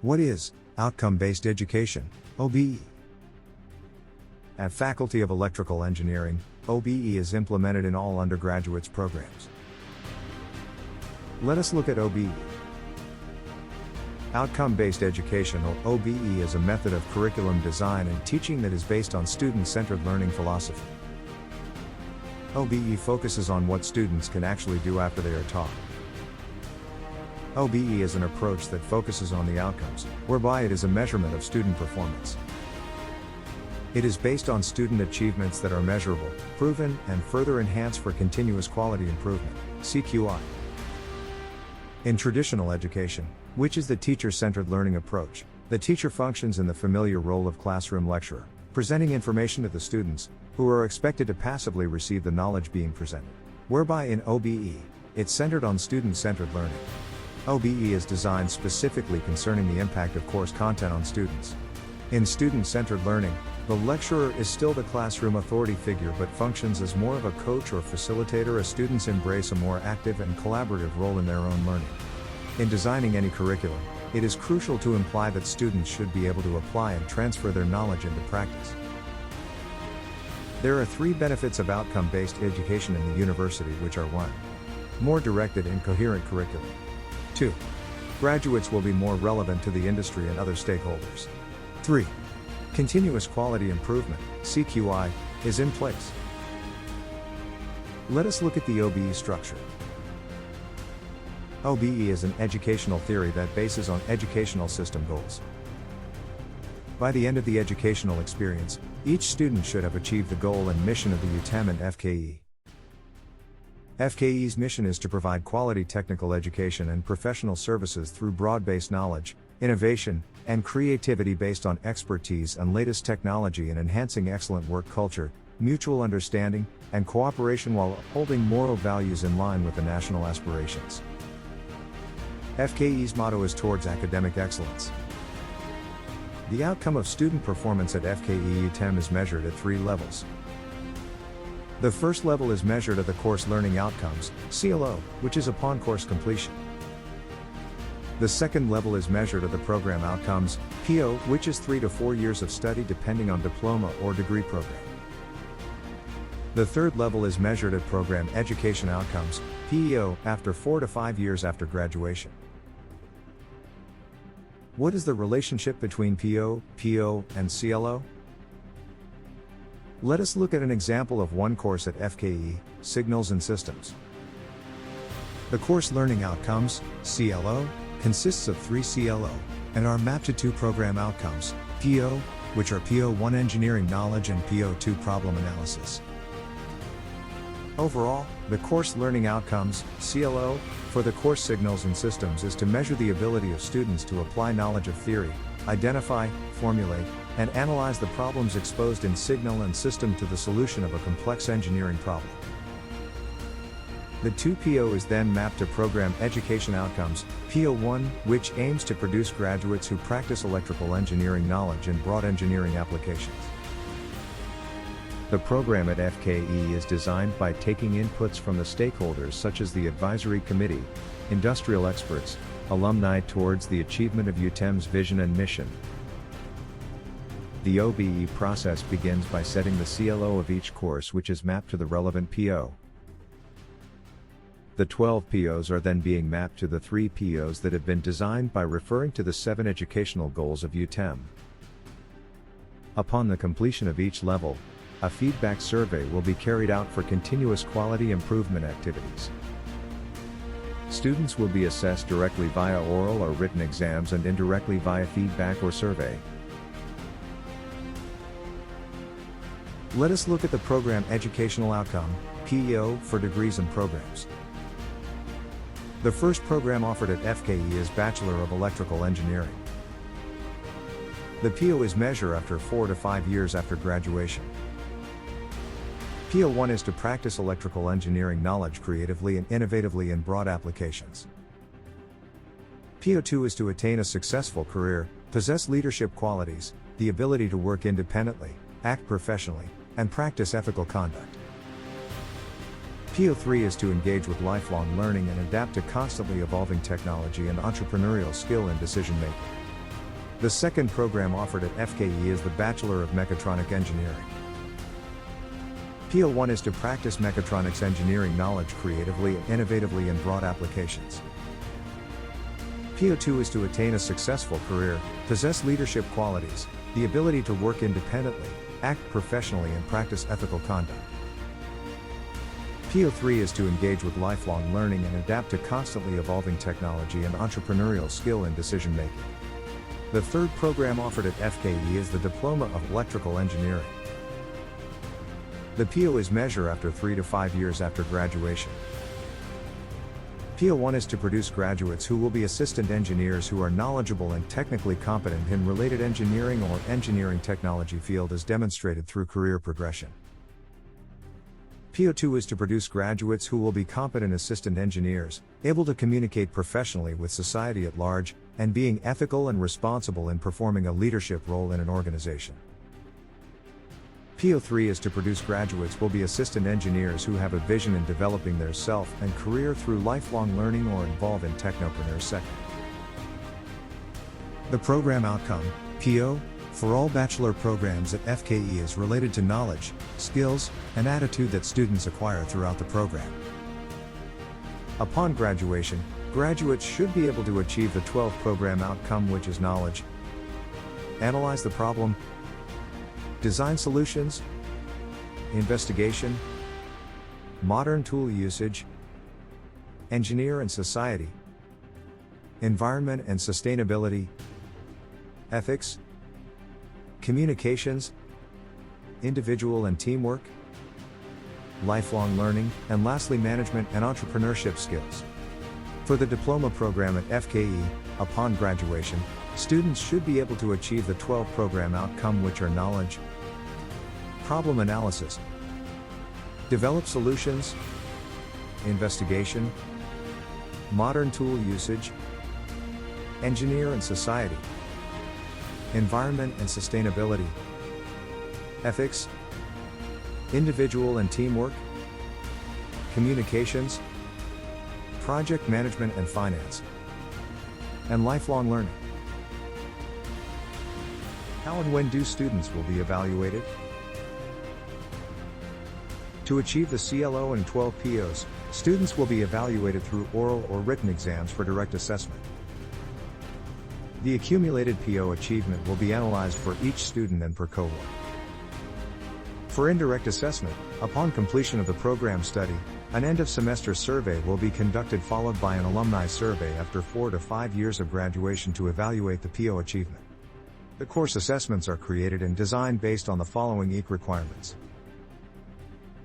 What is outcome-based education, OBE? At Faculty of Electrical Engineering, OBE is implemented in all undergraduates programs. Let us look at OBE. Outcome-based education, or OBE, is a method of curriculum design and teaching that is based on student-centered learning philosophy. OBE focuses on what students can actually do after they are taught. OBE is an approach that focuses on the outcomes, whereby it is a measurement of student performance. It is based on student achievements that are measurable, proven, and further enhanced for continuous quality improvement, CQI. In traditional education, which is the teacher-centered learning approach, the teacher functions in the familiar role of classroom lecturer, presenting information to the students, who are expected to passively receive the knowledge being presented. Whereby in OBE, it's centered on student-centered learning. OBE is designed specifically concerning the impact of course content on students. In student-centered learning, the lecturer is still the classroom authority figure but functions as more of a coach or facilitator as students embrace a more active and collaborative role in their own learning. In designing any curriculum, it is crucial to imply that students should be able to apply and transfer their knowledge into practice. There are 3 benefits of outcome-based education in the university, which are 1. More directed and coherent curriculum. 2. Graduates will be more relevant to the industry and other stakeholders. 3. Continuous quality improvement, CQI, is in place. Let us look at the OBE structure. OBE is an educational theory that bases on educational system goals. By the end of the educational experience, each student should have achieved the goal and mission of the UTeM and FKE. FKE's mission is to provide quality technical education and professional services through broad-based knowledge, innovation, and creativity based on expertise and latest technology, and enhancing excellent work culture, mutual understanding, and cooperation while upholding moral values in line with the national aspirations. FKE's motto is towards academic excellence. The outcome of student performance at FKE UTeM is measured at 3 levels. The first level is measured at the course learning outcomes, CLO, which is upon course completion. The second level is measured at the program outcomes, PO, which is 3 to 4 years of study depending on diploma or degree program. The third level is measured at program education outcomes, PEO, after 4 to 5 years after graduation. What is the relationship between PO, and CLO? Let us look at an example of one course at FKE, Signals and Systems. The course learning outcomes, CLO, consists of 3 CLO, and are mapped to 2 program outcomes, PO, which are PO1 engineering knowledge and PO2 problem analysis. Overall, the course learning outcomes, CLO, for the course Signals and Systems is to measure the ability of students to apply knowledge of theory, identify, formulate, and analyze the problems exposed in signal and system to the solution of a complex engineering problem. The 2 PO is then mapped to program education outcomes, PO1, which aims to produce graduates who practice electrical engineering knowledge in broad engineering applications. The program at FKE is designed by taking inputs from the stakeholders such as the advisory committee, industrial experts, alumni towards the achievement of UTeM's vision and mission. The OBE process begins by setting the CLO of each course, which is mapped to the relevant PO. The 12 POs are then being mapped to the 3 POs that have been designed by referring to the 7 educational goals of UTeM. Upon the completion of each level, a feedback survey will be carried out for continuous quality improvement activities. Students will be assessed directly via oral or written exams and indirectly via feedback or survey. Let us look at the program educational outcome, PEO, for degrees and programs. The first program offered at FKE is Bachelor of Electrical Engineering. The PO is measured after 4 to 5 years after graduation. PO1 is to practice electrical engineering knowledge creatively and innovatively in broad applications. PO2 is to attain a successful career, possess leadership qualities, the ability to work independently, act professionally, and practice ethical conduct. PO3 is to engage with lifelong learning and adapt to constantly evolving technology and entrepreneurial skill in decision making. The second program offered at FKE is the Bachelor of Mechatronic Engineering. PO1 is to practice mechatronics engineering knowledge creatively and innovatively in broad applications. PO2 is to attain a successful career, possess leadership qualities, the ability to work independently, act professionally and practice ethical conduct. PO3 is to engage with lifelong learning and adapt to constantly evolving technology and entrepreneurial skill in decision making. The third program offered at FKE is the Diploma of Electrical Engineering. The PO is measured after 3 to 5 years after graduation. PO1 is to produce graduates who will be assistant engineers who are knowledgeable and technically competent in related engineering or engineering technology field as demonstrated through career progression. PO2 is to produce graduates who will be competent assistant engineers, able to communicate professionally with society at large, and being ethical and responsible in performing a leadership role in an organization. PO3 is to produce graduates who will be assistant engineers who have a vision in developing their self and career through lifelong learning or involve in technopreneur sector. The program outcome, PO, for all bachelor programs at FKE is related to knowledge, skills, and attitude that students acquire throughout the program. Upon graduation, graduates should be able to achieve the 12th program outcome, which is knowledge, analyze the problem, design solutions, investigation, modern tool usage, engineer and society, environment and sustainability, ethics, communications, individual and teamwork, lifelong learning, and lastly management and entrepreneurship skills. For the diploma program at FKE, upon graduation, students should be able to achieve the 12 program outcome, which are knowledge, problem analysis, develop solutions, investigation, modern tool usage, engineer and society, environment and sustainability, ethics, individual and teamwork, communications, project management and finance, and lifelong learning. How and when do students will be evaluated? To achieve the CLO and 12 POs, students will be evaluated through oral or written exams for direct assessment. The accumulated PO achievement will be analyzed for each student and per cohort. For indirect assessment, upon completion of the program study, an end-of-semester survey will be conducted, followed by an alumni survey after 4 to 5 years of graduation to evaluate the PO achievement. The course assessments are created and designed based on the following EEC requirements.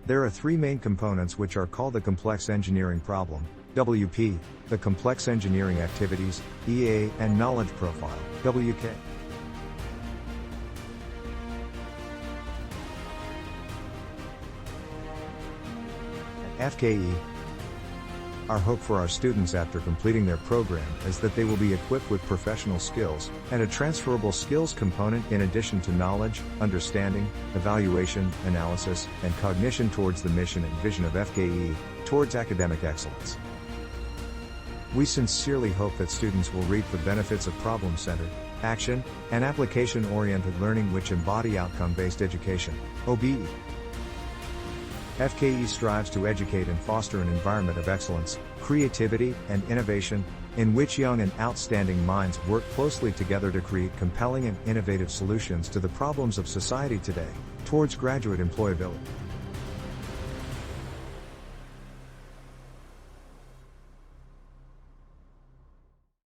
There are 3 main components which are called the Complex Engineering Problem, WP, the Complex Engineering Activities, EA, and Knowledge Profile, WK. At FKE, our hope for our students after completing their program is that they will be equipped with professional skills and a transferable skills component in addition to knowledge, understanding, evaluation, analysis, and cognition towards the mission and vision of FKE, towards academic excellence. We sincerely hope that students will reap the benefits of problem-centered, action, and application-oriented learning which embody outcome-based education, OBE. FKE strives to educate and foster an environment of excellence, creativity, and innovation, in which young and outstanding minds work closely together to create compelling and innovative solutions to the problems of society today, towards graduate employability.